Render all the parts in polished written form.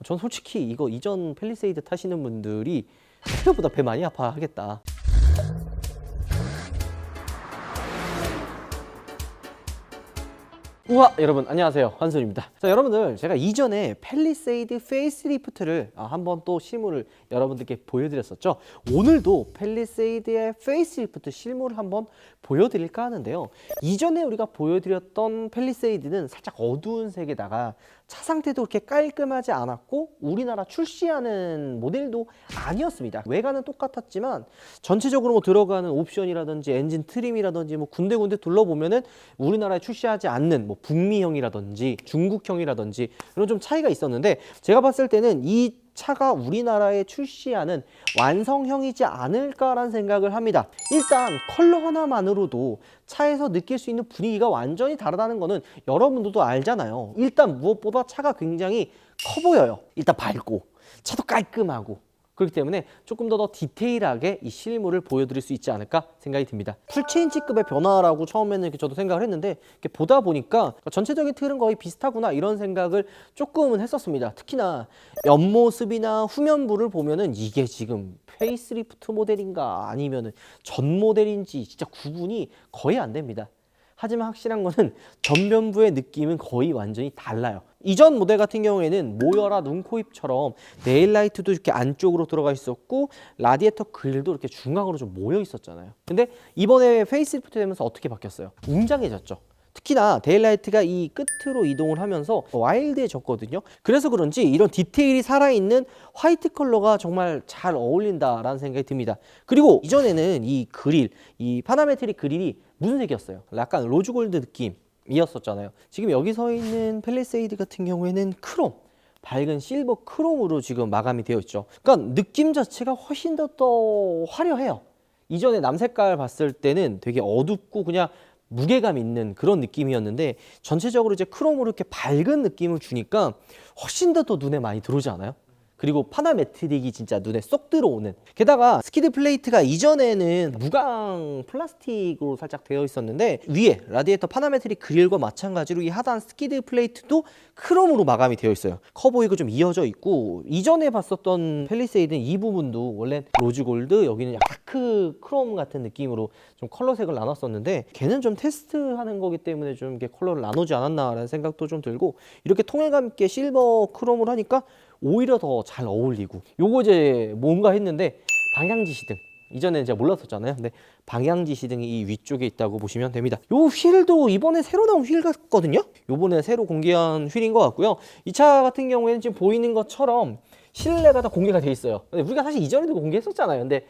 전 솔직히 이거 이전 팰리세이드 타시는 분들이 생각보다 배 많이 아파하겠다. 우와, 여러분 안녕하세요, 환순입니다. 자, 여러분들 제가 이전에 팰리세이드 페이스리프트를 한번 또 실물을 여러분들께 보여드렸었죠. 오늘도 팰리세이드의 페이스리프트 실물을 한번 보여드릴까 하는데요. 이전에 우리가 보여드렸던 팰리세이드는 살짝 어두운 색에다가 차 상태도 그렇게 깔끔하지 않았고 우리나라 출시하는 모델도 아니었습니다. 외관은 똑같았지만 전체적으로 뭐 들어가는 옵션이라든지 엔진 트림이라든지 뭐 군데군데 둘러보면은 우리나라에 출시하지 않는 뭐 북미형이라든지 중국형이라든지 이런 좀 차이가 있었는데, 제가 봤을 때는 이 차가 우리나라에 출시하는 완성형이지 않을까라는 생각을 합니다. 일단 컬러 하나만으로도 차에서 느낄 수 있는 분위기가 완전히 다르다는 거는 여러분들도 알잖아요. 일단 무엇보다 차가 굉장히 커 보여요. 일단 밝고 차도 깔끔하고, 그렇기 때문에 조금 더 디테일하게 이 실물을 보여드릴 수 있지 않을까 생각이 듭니다. 풀체인지급의 변화라고 처음에는 이렇게 저도 생각을 했는데, 이렇게 보다 보니까 전체적인 틀은 거의 비슷하구나 이런 생각을 조금은 했었습니다. 특히나 옆모습이나 후면부를 보면은 이게 지금 페이스리프트 모델인가 아니면은 전 모델인지 진짜 구분이 거의 안 됩니다. 하지만 확실한 거는 전면부의 느낌은 거의 완전히 달라요. 이전 모델 같은 경우에는 모여라 눈, 코, 입처럼 네일라이트도 이렇게 안쪽으로 들어가 있었고 라디에이터 그릴도 이렇게 중앙으로 좀 모여 있었잖아요. 근데 이번에 페이스리프트 되면서 어떻게 바뀌었어요? 웅장해졌죠. 특히나 데일라이트가 이 끝으로 이동을 하면서 와일드해졌거든요. 그래서 그런지 이런 디테일이 살아있는 화이트 컬러가 정말 잘 어울린다라는 생각이 듭니다. 그리고 이전에는 이 그릴, 이 파나메트릭 그릴이 무슨 색이었어요? 약간 로즈골드 느낌이었었잖아요. 지금 여기 서 있는 팰리세이드 같은 경우에는 크롬, 밝은 실버 크롬으로 지금 마감이 되어 있죠. 그러니까 느낌 자체가 훨씬 더 화려해요. 이전에 남색깔 봤을 때는 되게 어둡고 그냥 무게감 있는 그런 느낌이었는데, 전체적으로 이제 크롬으로 이렇게 밝은 느낌을 주니까 훨씬 더 눈에 많이 들어오지 않아요? 그리고 파나메트릭이 진짜 눈에 쏙 들어오는, 게다가 스키드 플레이트가 이전에는 무광 플라스틱으로 살짝 되어 있었는데 위에 라디에이터 파나메트릭 그릴과 마찬가지로 이 하단 스키드 플레이트도 크롬으로 마감이 되어 있어요. 커 보이고 좀 이어져 있고, 이전에 봤었던 팰리세이드는 이 부분도 원래 로즈 골드, 여기는 약간 다크 크롬 같은 느낌으로 좀 컬러색을 나눴었는데, 걔는 좀 테스트하는 거기 때문에 좀 이렇게 컬러를 나누지 않았나라는 생각도 좀 들고, 이렇게 통일감 있게 실버 크롬을 하니까 오히려 더 잘 어울리고, 요거 이제 뭔가 했는데 방향지시등, 이전에 제가 몰랐었잖아요. 근데 방향지시등이 이 위쪽에 있다고 보시면 됩니다. 요 휠도 이번에 새로 나온 휠 같거든요. 요번에 새로 공개한 휠인 것 같고요. 이 차 같은 경우에는 지금 보이는 것처럼 실내가 다 공개가 돼 있어요. 근데 우리가 사실 이전에도 공개했었잖아요. 근데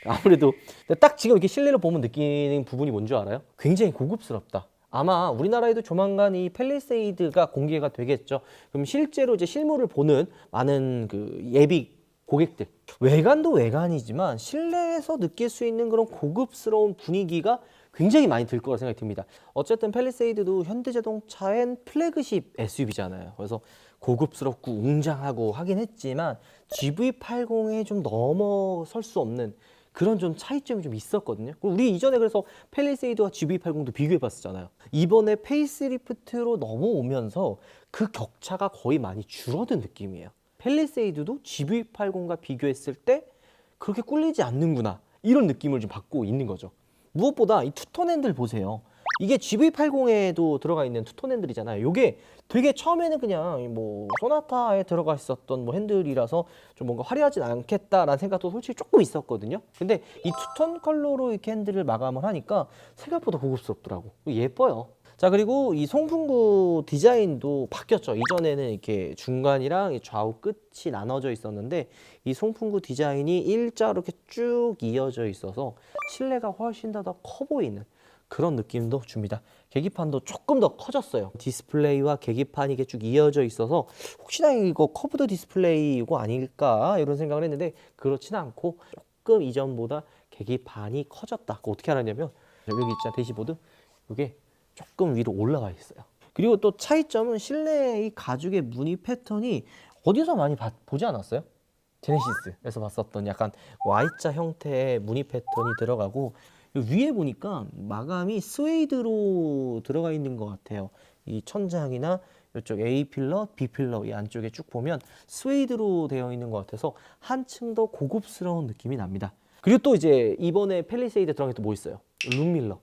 아무래도 딱 지금 이렇게 실내를 보면 느끼는 부분이 뭔지 알아요? 굉장히 고급스럽다. 아마 우리나라에도 조만간 이 팰리세이드가 공개가 되겠죠. 그럼 실제로 이제 실물을 보는 많은 그 예비 고객들, 외관도 외관이지만 실내에서 느낄 수 있는 그런 고급스러운 분위기가 굉장히 많이 들 거라 생각이 듭니다. 어쨌든 팰리세이드도 현대자동차엔 플래그십 SUV잖아요. 그래서 고급스럽고 웅장하고 하긴 했지만 GV80에 좀 넘어설 수 없는 그런 좀 차이점이 좀 있었거든요. 우리 이전에 그래서 팰리세이드와 GV80도 비교해 봤었잖아요. 이번에 페이스리프트로 넘어오면서 그 격차가 거의 많이 줄어든 느낌이에요. 팰리세이드도 GV80과 비교했을 때 그렇게 꿀리지 않는구나, 이런 느낌을 좀 받고 있는 거죠. 무엇보다 이 투톤 핸들 보세요. 이게 GV80에도 들어가 있는 투톤 핸들이잖아요. 이게 되게 처음에는 그냥 뭐 소나타에 들어가 있었던 뭐 핸들이라서 좀 뭔가 화려하진 않겠다라는 생각도 솔직히 조금 있었거든요. 근데 이 투톤 컬러로 이렇게 핸들을 마감을 하니까 생각보다 고급스럽더라고. 예뻐요. 자, 그리고 이 송풍구 디자인도 바뀌었죠. 이전에는 이렇게 중간이랑 좌우 끝이 나눠져 있었는데 이 송풍구 디자인이 일자로 이렇게 쭉 이어져 있어서 실내가 훨씬 더 커 보이는 그런 느낌도 줍니다. 계기판도 조금 더 커졌어요. 디스플레이와 계기판이 이게 쭉 이어져 있어서 혹시나 이거 커브드 디스플레이 이거 아닐까 이런 생각을 했는데, 그렇지는 않고 조금 이전보다 계기판이 커졌다. 그거 어떻게 알았냐면 여기 있잖아, 대시보드. 이게 조금 위로 올라가 있어요. 그리고 또 차이점은 실내 이 가죽의 무늬 패턴이 어디서 많이 보지 않았어요? 제네시스에서 봤었던 약간 Y자 형태의 무늬 패턴이 들어가고, 위에 보니까 마감이 스웨이드로 들어가 있는 것 같아요. 이 천장이나 이쪽 A 필러, B 필러 이 안쪽에 쭉 보면 스웨이드로 되어 있는 것 같아서 한층 더 고급스러운 느낌이 납니다. 그리고 또 이제 이번에 팰리세이드 들어간 게 또 뭐 있어요? 룸밀러.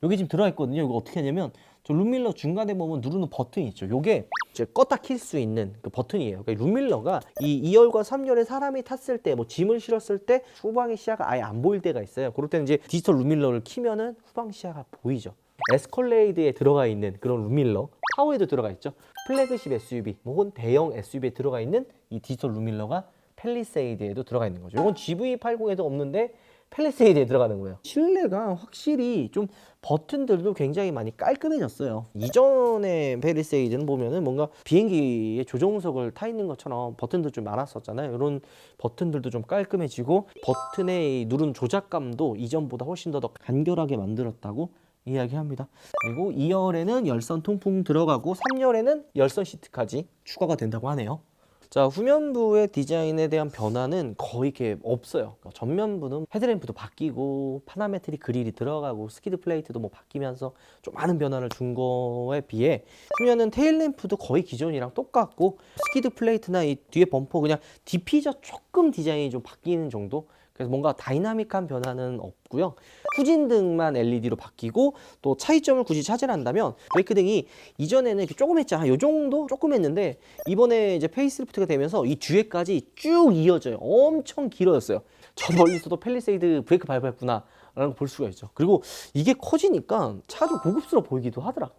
여기 지금 들어가 있거든요. 이거 어떻게 하냐면 저 룸밀러 중간에 보면 누르는 버튼이 있죠. 요게 이제 껐다 킬 수 있는 그 버튼이에요. 그러니까 룸밀러가 이 2열과 3열에 사람이 탔을 때 뭐 짐을 실었을 때 후방의 시야가 아예 안 보일 때가 있어요. 그럴 때는 이제 디지털 룸밀러를 키면은 후방 시야가 보이죠. 에스컬레이드에 들어가 있는 그런 룸밀러, 타워에도 들어가 있죠. 플래그십 SUV 혹은 대형 SUV에 들어가 있는 이 디지털 룸밀러가 팰리세이드에도 들어가 있는 거죠. 이건 GV80에도 없는데 팰리세이드에 들어가는 거예요. 실내가 확실히 좀 버튼들도 굉장히 많이 깔끔해졌어요. 이전의 팰리세이드는 보면은 뭔가 비행기의 조종석을 타 있는 것처럼 버튼들 좀 많았었잖아요. 이런 버튼들도 좀 깔끔해지고 버튼의 누른 조작감도 이전보다 훨씬 더 간결하게 만들었다고 이야기합니다. 그리고 2열에는 열선 통풍 들어가고 3열에는 열선 시트까지 추가가 된다고 하네요. 자, 후면부의 디자인에 대한 변화는 거의 이렇게 없어요. 전면부는 헤드램프도 바뀌고 파나메트릭 그릴이 들어가고 스키드 플레이트도 뭐 바뀌면서 좀 많은 변화를 준 거에 비해 후면은 테일램프도 거의 기존이랑 똑같고 스키드 플레이트나 이 뒤에 범퍼 그냥 디피저 조금 디자인이 좀 바뀌는 정도? 그래서 뭔가 다이나믹한 변화는 없고요. 후진등만 LED로 바뀌고 또 차이점을 굳이 찾으란다면 브레이크등이 이전에는 이렇게 조금 했잖아. 요 정도 조금 했는데 이번에 이제 페이스리프트가 되면서 이 뒤에까지 쭉 이어져요. 엄청 길어졌어요. 저 멀리서도 팰리세이드 브레이크 밟았구나 라는 걸 볼 수가 있죠. 그리고 이게 커지니까 차가 좀 고급스러워 보이기도 하더라.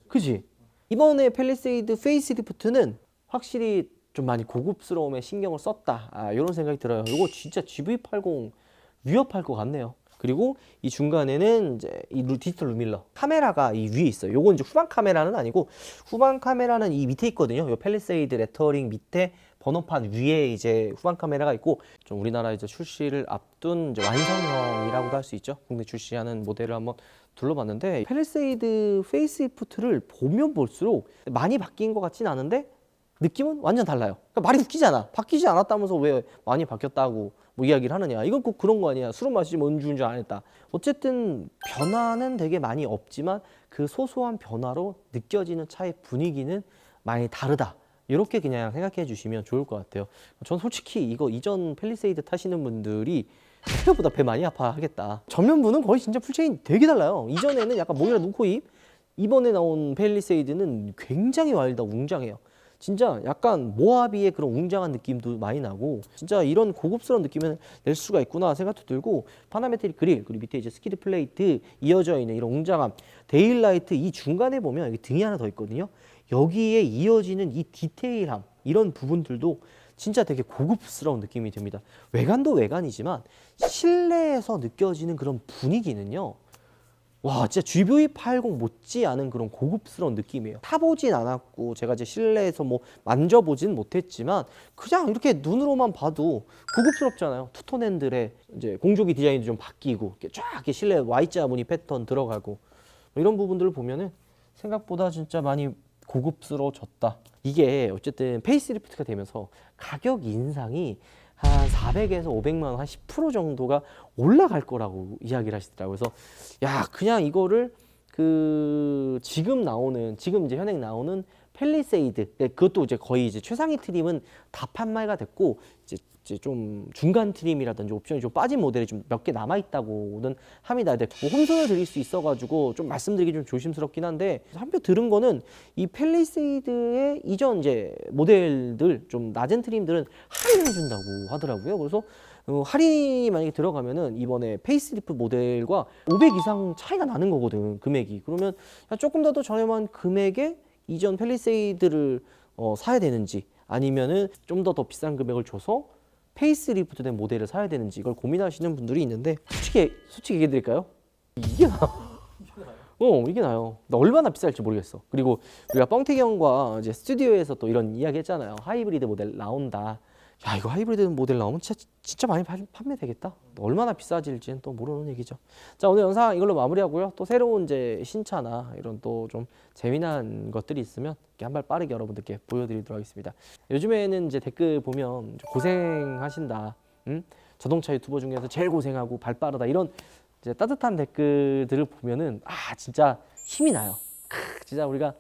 그치? 이번에 팰리세이드 페이스리프트는 확실히 좀 많이 고급스러움에 신경을 썼다. 이런 생각이 들어요. 이거 진짜 GV80 위협할 것 같네요. 그리고 이 중간에는 이제 이 디지털 룸밀러 카메라가 이 위에 있어요. 요건 이제 후방 카메라는 아니고 후방 카메라는 이 밑에 있거든요. 요 팰리세이드 레터링 밑에 번호판 위에 이제 후방 카메라가 있고 좀 우리나라 이제 출시를 앞둔 이제 완성형이라고도 할 수 있죠. 국내 출시하는 모델을 한번 둘러봤는데 팰리세이드 페이스리프트를 보면 볼수록 많이 바뀐 것 같진 않은데 느낌은 완전 달라요. 그러니까 말이 웃기잖아. 바뀌지 않았다면서 왜 많이 바뀌었다고 뭐 이야기를 하느냐. 이건 꼭 그런 거 아니야. 술은 마시지 뭐 음주운전 안 했다. 어쨌든 변화는 되게 많이 없지만 그 소소한 변화로 느껴지는 차의 분위기는 많이 다르다. 이렇게 그냥 생각해 주시면 좋을 것 같아요. 전 솔직히 이거 이전 팰리세이드 타시는 분들이 생각보다 배 많이 아파하겠다. 전면부는 거의 진짜 풀체인 되게 달라요. 이전에는 약간 모이라 눈코입, 이번에 나온 팰리세이드는 굉장히 와일드 웅장해요. 진짜 약간 모하비의 그런 웅장한 느낌도 많이 나고 진짜 이런 고급스러운 느낌을 낼 수가 있구나 생각도 들고 파나메트릭 그릴 그리고 밑에 이제 스키드 플레이트 이어져 있는 이런 웅장함 데일라이트 이 중간에 보면 여기 등이 하나 더 있거든요. 여기에 이어지는 이 디테일함 이런 부분들도 진짜 되게 고급스러운 느낌이 듭니다. 외관도 외관이지만 실내에서 느껴지는 그런 분위기는요. 와, 진짜 GV80 못지않은 그런 고급스러운 느낌이에요. 타보진 않았고 제가 이제 실내에서 뭐 만져보진 못했지만 그냥 이렇게 눈으로만 봐도 고급스럽잖아요. 투톤 핸들에 이제 공조기 디자인도 좀 바뀌고 이렇게 쫙 이렇게 실내 Y자 무늬 패턴 들어가고 이런 부분들을 보면은 생각보다 진짜 많이 고급스러워졌다. 이게 어쨌든 페이스리프트가 되면서 가격 인상이 한 400에서 500만 원, 한 10% 정도가 올라갈 거라고 이야기를 하시더라고요. 그래서 야, 그냥 이거를 지금 이제 현행 나오는 팰리세이드, 그것도 이제 거의 이제 최상위 트림은 다 판매가 됐고 이제 좀 중간 트림이라든지 옵션이 좀 빠진 모델이 좀 몇 개 남아 있다고는 합니다. 근데 뭐 혼선을 드릴 수 있어가지고 좀 말씀드리기 좀 조심스럽긴 한데 한편 들은 거는 이 팰리세이드의 이전 이제 모델들 좀 낮은 트림들은 할인해 준다고 하더라고요. 그래서 할인이 만약에 들어가면은 이번에 페이스리프트 모델과 500 이상 차이가 나는 거거든, 금액이. 그러면 조금 더 저렴한 금액에 이전 팰리세이드를 사야 되는지 아니면은 좀 더 비싼 금액을 줘서 페이스리프트 된 모델을 사야 되는지 이걸 고민하시는 분들이 있는데 솔직히 얘기해 드릴까요? 이게 나요. 이게 나요. 얼마나 비쌀지 모르겠어. 그리고 우리가 뻥태기 형과 이제 스튜디오에서 또 이런 이야기 했잖아요. 하이브리드 모델 나온다. 야, 이거 하이브리드 모델 나오면 진짜 많이 판매되겠다. 얼마나 비싸질지는 또 모르는 얘기죠. 자, 오늘 영상 이걸로 마무리하고요. 또 새로운 이제 신차나 이런 또 좀 재미난 것들이 있으면 이렇게 한 발 빠르게 여러분들께 보여드리도록 하겠습니다. 요즘에는 이제 댓글 보면 고생하신다. 자동차 유튜버 중에서 제일 고생하고 발 빠르다. 이런 이제 따뜻한 댓글들을 보면은 진짜 힘이 나요. 진짜 우리가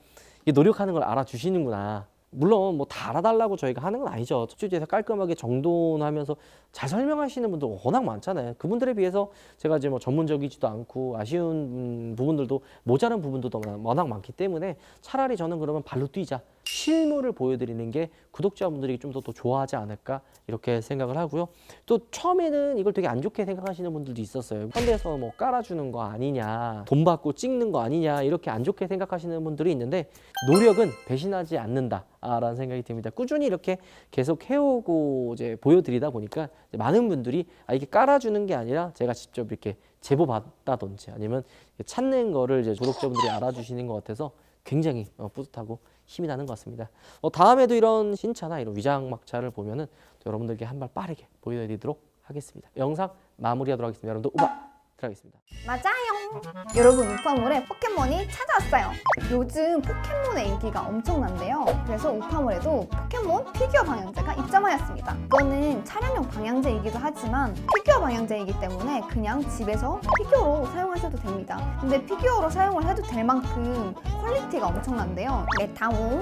이게 노력하는 걸 알아주시는구나. 물론 뭐 다 알아달라고 저희가 하는 건 아니죠. 첫 주제에서 깔끔하게 정돈하면서 잘 설명하시는 분들 워낙 많잖아요. 그분들에 비해서 제가 이제 뭐 전문적이지도 않고 아쉬운 부분들도 모자란 부분도 워낙 많기 때문에 차라리 저는 그러면 발로 뛰자. 실물을 보여드리는 게 구독자분들이 좀 더 좋아하지 않을까 이렇게 생각을 하고요. 또 처음에는 이걸 되게 안 좋게 생각하시는 분들도 있었어요. 현대에서 뭐 깔아주는 거 아니냐, 돈 받고 찍는 거 아니냐 이렇게 안 좋게 생각하시는 분들이 있는데 노력은 배신하지 않는다라는 생각이 듭니다. 꾸준히 이렇게 계속 해오고 이제 보여드리다 보니까 이제 많은 분들이 이게 깔아주는 게 아니라 제가 직접 이렇게 제보 받다든지 아니면 찾는 거를 이제 구독자분들이 알아주시는 것 같아서 굉장히 뿌듯하고 힘이 나는 것 같습니다. 다음에도 이런 신차나 이런 위장막차를 보면은 또 여러분들께 한 발 빠르게 보여드리도록 하겠습니다. 영상 마무리하도록 하겠습니다. 여러분들 우박 들어가겠습니다. 맞아요. 여러분 우파몰에 포켓몬이 찾아왔어요. 요즘 포켓몬의 인기가 엄청난데요. 그래서 우파몰에도 포켓몬 피규어 방향제가 입점하였습니다. 이거는 촬영용 방향제이기도 하지만 피규어 방향제이기 때문에 그냥 집에서 피규어로 사용하셔도 됩니다. 근데 피규어로 사용을 해도 될 만큼 퀄리티가 엄청난데요. 메타몽,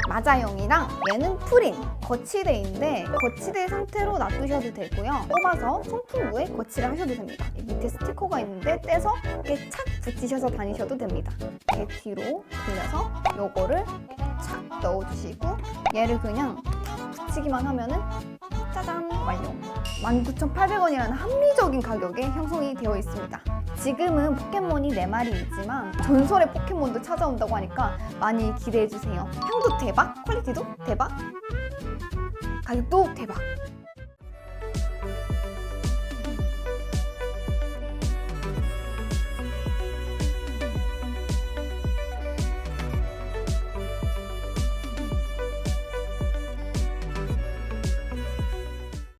마자용이랑 얘는 프린, 거치대인데 거치대 상태로 놔두셔도 되고요. 뽑아서 송풍구에 거치를 하셔도 됩니다. 밑에 스티커가 있는데 떼서 이렇게 착 붙이셔서 다니셔도 됩니다. 이렇게 뒤로 돌려서 요거를 착 넣어주시고 얘를 그냥 탁 붙이기만 하면은 짜잔 완료. 19,800원이라는 합리적인 가격에 형성이 되어 있습니다. 지금은 포켓몬이 4마리이지만 전설의 포켓몬도 찾아온다고 하니까 많이 기대해주세요. 향도 대박, 퀄리티도 대박, 가격도 대박.